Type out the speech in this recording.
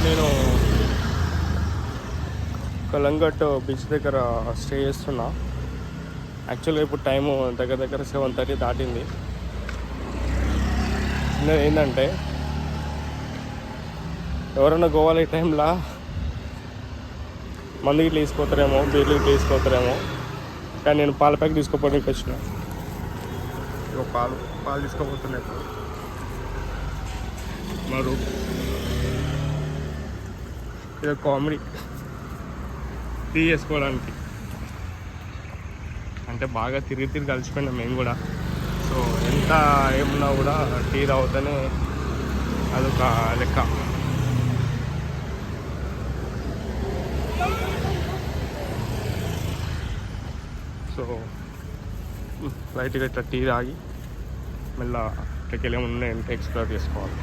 నేను కలంగట్ బీచ్ దగ్గర స్టే చేస్తున్నా. యాక్చువల్గా ఇప్పుడు టైము దగ్గర దగ్గర 7:30 దాటింది. చిన్నది ఏంటంటే, ఎవరైనా గోవాలో ఈ టైంలో మందుకి ఇట్లా తీసుకోతారేమో, బీర్లు ఇట్లా తీసుకోతారేమో, కానీ నేను పాల ప్యాక్ తీసుకోపోవడానికి వచ్చిన. పాలు తీసుకోపోతున్నాయి ఇప్పుడు. మరి ఇది కామెడీ టీ చేసుకోవడానికి. అంటే బాగా తిరిగి కలిసిపోయినాం మేము కూడా. సో ఎంత ఏమున్నా కూడా టీ తాగితేనే అదొక లెక్క. సో లైట్గా ఇట్లా టీ తాగి మళ్ళీ ఇక్కడికి వెళ్ళే ముందు ఎక్స్ప్లోర్ చేసుకోవాలి.